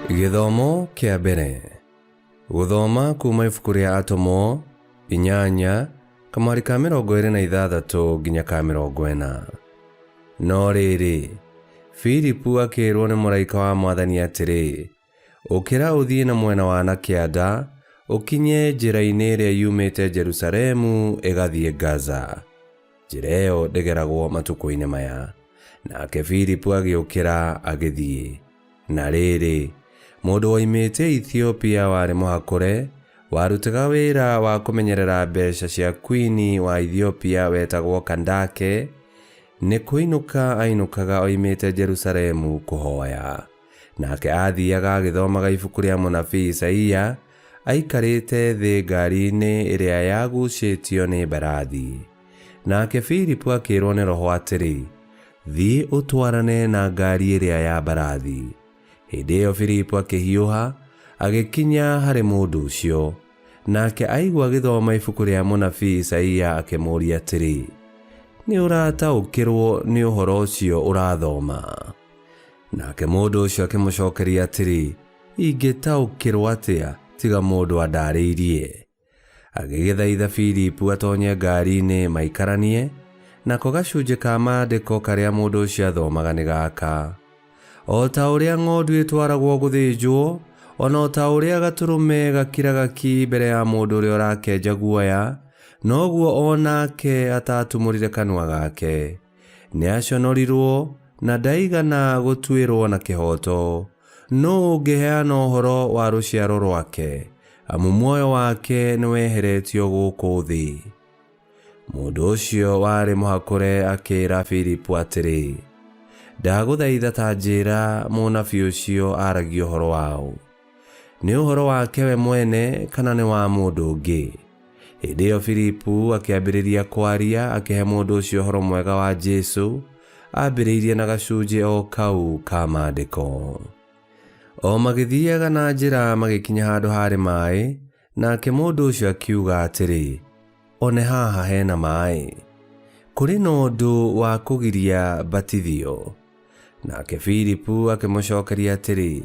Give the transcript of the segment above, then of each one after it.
Githomo kia mbere. Guthoma kuma ibuku ria Atomo 8 kamwari ka 26 nginya ka 40. No rĩrĩ, Filipu akĩrwo nĩ mũraika wa Mwathani atĩrĩ, ũkĩra ũthiĩ na mwena wa na kĩanda, ũkinye njĩra-inĩ ĩrĩa yumĩte Jerusalemu ĩgathiĩ Gaza. Njĩra ĩyo ndĩgeragwo matukũ-inĩ maya. Nake Filipu agĩũkĩra agĩthiĩ. Na rĩrĩ, mũndũ woimĩte Ethiopia warĩ mũhakũre, warutaga wĩra wa kũmenyerera mbeca cia queen wa Ethiopia wetagwo Kandake, nĩ kũinũka ainũkaga oimĩte Jerusalemu kũhoya. Nake athiaga agĩthomaga ibuku rĩa mũnabii Isaia, aikarĩte thĩ ngari-inĩ ĩrĩa yagucĩtio nĩ mbarathi. Nake Filipu akĩrwo nĩ Roho atĩrĩ, thiĩ ũtwarane na ngari ĩrĩa ya mbarathi. Hĩndĩ ĩyo Filipu akĩhiũha, agĩkinya harĩ mũndũ ũcio. Nake aigua agĩthoma ibuku rĩa mũnabii Isaia akĩmũũria atĩrĩ, nĩ ũrataũkĩrwo nĩ ũhoro ũcio ũrathoma? Nake mũndũ ũcio akĩmũcokeria atĩrĩ, ingĩtaũkĩrwo atĩa tiga mũndũ andarĩirie. Agĩgĩthaitha Filipu atonye ngari-inĩ maikaranie, nako gacunjĩ ka maandĩko karĩa mũndũ ũcio athomaga nĩ gaka: o ta ũrĩa ng'ondu ĩtwaragwo gũthĩnjwo, ona ta ũrĩa gatũrũme gakiraga ki mbere ya mũndũ ũrĩa ũrakenja guoya, noguo onake atatumũrire kanua gake. Nĩ aconorirwo na ndaigana gũtuĩrwo na kĩhoto. No ũngĩheana ũhoro wa rũciaro rwake, amu muoyo wake nĩ weheretio gũkũ thĩ. Mũndũ ũcio warĩ mũhakũre akĩĩra Filipu atĩrĩ, ndagũthaitha ta njĩra mũnabii ũcio aragia ũhoro wao. Nĩ ũhoro wake we mwene kana nĩ wa mũndũ ũngĩ? Hĩndĩ ĩyo Filipu akĩambĩrĩria kwaria akĩhe mũndũ ũcio ũhoro mwega wa Jesũ, ambĩrĩirie na gacunjĩ o kau ka maandĩko. O magĩthiaga na njĩra magĩkinya handũ harĩ maĩ, nake mũndũ ũcio akiuga atĩrĩ, one haha hena maĩ, kũrĩ na ũndũ wa kũgiria mbatithio. Nake Filipu akĩmũcokeria atĩrĩ,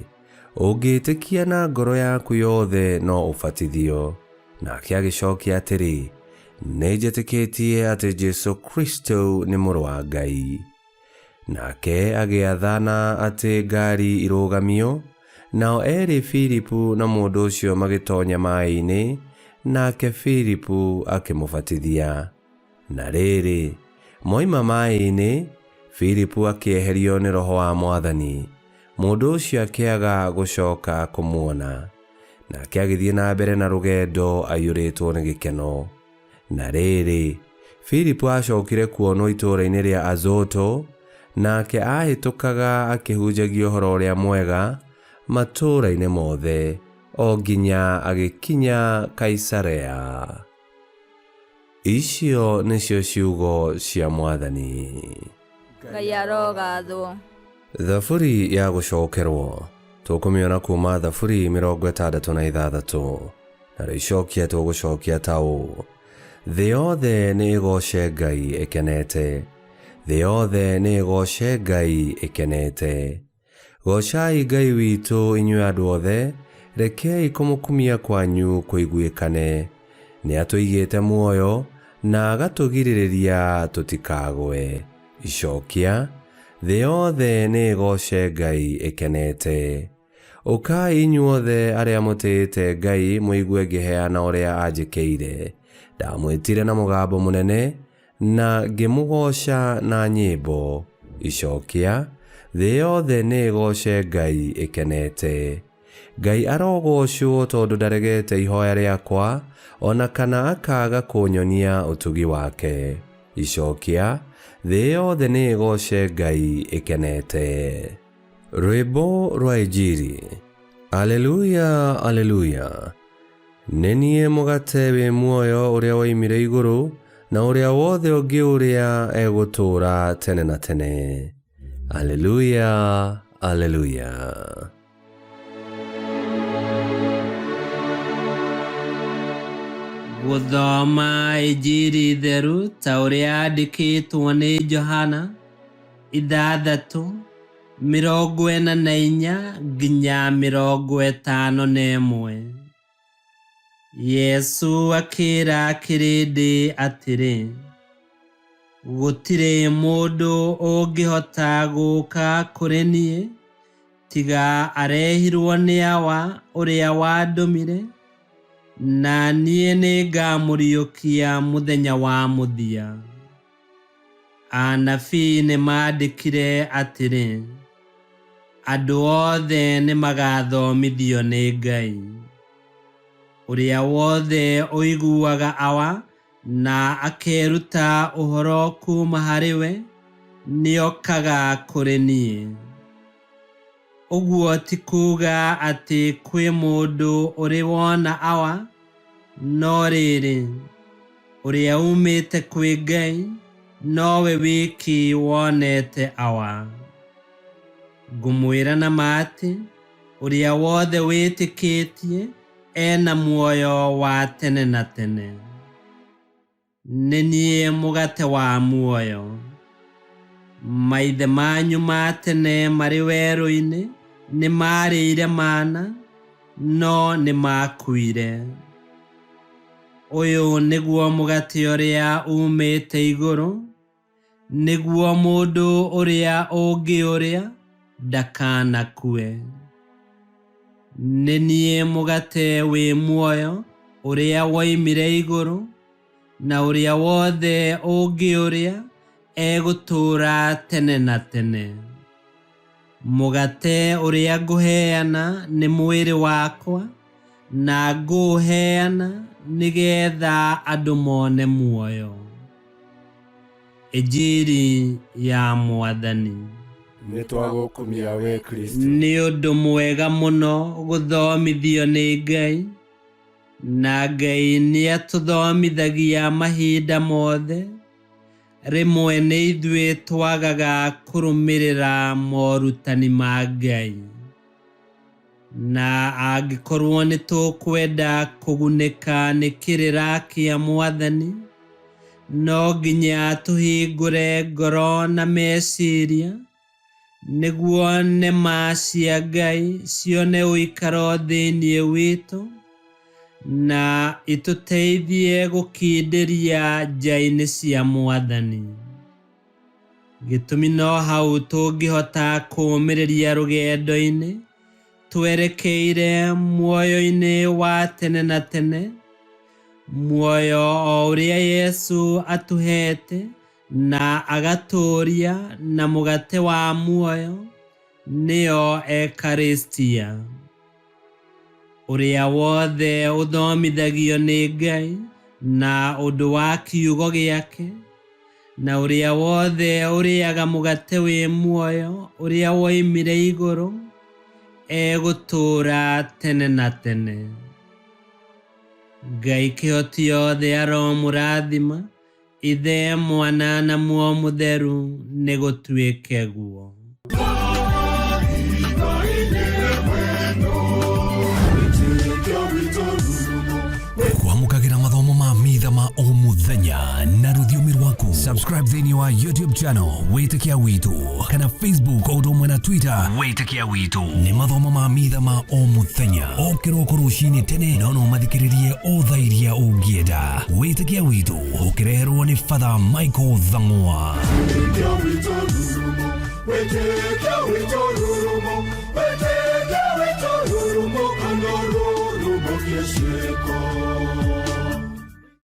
ũngĩĩtĩkia na ngoro yaku yothe no ũbatithio. Nake agĩcokia atĩrĩ, nĩ njĩtĩkĩtie atĩ Jesũ Kristo nĩ mũrũ wa Ngai. Nake agĩathana atĩ ngari irũgamio, nao erĩ Filipu na mũndũ ũcio magĩtonya maĩ-inĩ, nake Filipu akĩmũbatithia. Na rĩrĩ, moima maĩ-inĩ, Filipu akĩeherio nĩ Roho wa Mwathani. Mũndũ ũcio akĩaga gũcoka kũmuona. Nake agĩthiĩ na mbere na rũgendo aiyũrĩtwo nĩ gĩkeno. Na rĩrĩ, Filipu acokire kuonwo itũũra-inĩ rĩa Azoto, nake ahĩtũkaga akĩhunjagia ũhoro ũrĩa mwega matũũra-inĩ mothe, o nginya agĩkinya Kaisarea. Icio nĩcio ciugo cia Mwathani. Ngai arogathwo. Thaburi ya gũcokerwo. Tũkũmĩona kuma Thaburi 66, na rĩcokia tũgũcokia ta ũũ: thĩ yothe nĩ ĩgooce Ngai ĩkenete, thĩ yothe nĩ ĩgooce Ngai ĩkenete. Goocai Ngai witũ inyuĩ andũ othe, rekei kũmũkumia kwanyu kũiguĩkane. Nĩ atũigĩte muoyo na agatũgirĩrĩria tũtikagwe. Icokia, thĩ yothe nĩ ĩgooce Ngai ĩkenete. Ũkai inyuothe arĩa mũtĩĩte Ngai mũigue ngĩheana ũrĩa anjĩkĩire. Ndamwĩtire na mũgambo mũnene na ngĩmũgooca na nyĩmbo. Icokia, thĩ yothe nĩ ĩgooce Ngai ĩkenete. Ngai arogoocwo tondũ ndaregete ihoya rĩakwa, ona kana akaaga kũnyonia ũtugi wake. Icokia, thĩ yothe nĩ ĩgooce Ngai ĩkenete. Rwĩmbo rwa Injili. Aleluya, aleluya. Nĩ niĩ mũgate wĩ muoyo ũrĩa woimire igũrũ, na ũrĩa wothe ũngĩũrĩa egũtũũra tene na tene. Aleluya, aleluya. Gũthoma Injili theru ta ũrĩa yandĩkĩtwo nĩ Johana 6 44 nginya 51. Yesu akĩra kĩrĩndĩ atĩrĩ, gũtirĩ mũndũ ũngĩhota gũũka kũrĩ niĩ tiga arehirwo nĩ Awa ũrĩa wandũmire, na niĩ nĩngamũriũkia mũthenya wa mũthia. Anabii nĩmandĩkire atĩrĩ, andũ othe nĩmagathomithio nĩ Ngai. Ũrĩa wothe ũiguaga Awa na akeruta ũhoro kuuma harĩ we nĩokaga kũrĩ niĩ. Ũguo ti kuuga atĩ kwĩ mũndũ ũrĩ wona Awa, no rĩrĩ, ũrĩa umĩte kwĩ Ngai nowe wiki wonete Awa. Ngũmwĩra na ma atĩ, ũrĩa wothe wĩtĩkĩtie ena muoyo wa tene na tene. Nĩ niĩ mũgate wa muoyo. Maithe manyu ma tene marĩ werũ-inĩ nĩmarĩire mana, no nĩmakuire. Ũyũ nĩguo mũgate ũrĩa umĩte igũrũ, nĩguo mũndũ ũrĩa ũngĩũrĩa ndakanakue. Nĩ niĩ mũgate wĩ muoyo ũrĩa woimire igũrũ, na ũrĩa wothe ũngĩũrĩa egũtũũra tene na tene. Mũgate ũrĩa ngũheana nĩ mwĩrĩ wakwa, na ngũũheana nĩgetha andũ mone muoyo. Injili ya Mwathani. Nĩtwagũkumia we Kristo. Nĩ ũndũ mwega mũno gũthomithio nĩ Ngai, na Ngai nĩatũthomithagia mahinda mothe. Rĩmwe nĩ ithuĩ twagaga kũrũmĩrĩra morutani ma Ngai. Na angĩkorwo nĩtũkwenda kũgunĩka nĩ kĩrĩra kĩa Mwathani, no nginya tũhingũre ngoro na meciria, nĩguo nema cia Ngai cione ũikaro thĩiniĩ witũ, na itũteithie gũkindĩria nja-inĩ cia Mwathani. Gĩtũmi no hau tũngĩhota kũũmĩrĩria rũgendo-inĩ twerekeire muoyo-inĩ wa tene na tene, muoyo o ũrĩa Yesu atũhete na agatũũria na mũgate wa muoyo, nĩyo Ekaristia. Ũrĩa wothe ũthomithagio nĩ Ngai na ũndũ wa kiugo gĩake, na ũrĩa wothe ũrĩaga mũgate wĩ muoyo ũrĩa woimire igũrũ, egũtũũra tene na tene. Ngai kĩhoti yothe aromũrathima, Ithe, Mwana na Muoyo Mũtheru, nĩgũtuĩke guo. Kwamũkagĩra mathomo ma mitha ma o mũthenya na rũthiomi rwaku. Subscribe thĩinĩ wa YouTube channel Wĩtĩkia Witũ, kana Facebook o ũndũ ũmwe na Twitter Wĩtĩkia Witũ. Nĩ mathomo ma mitha ma o mũthenya, o kĩroko rũcinĩ tene, no mathikĩrĩrie o thaa iria ũngĩenda. Wĩtĩkia Witũ ũkĩreherwo nĩ Father Michael Thang'wa. Wĩtĩkia Witũ rurumo, Wĩtĩkia Witũ rurumo, Wĩtĩkia Witũ rurumo, kana rurumo kĩciko.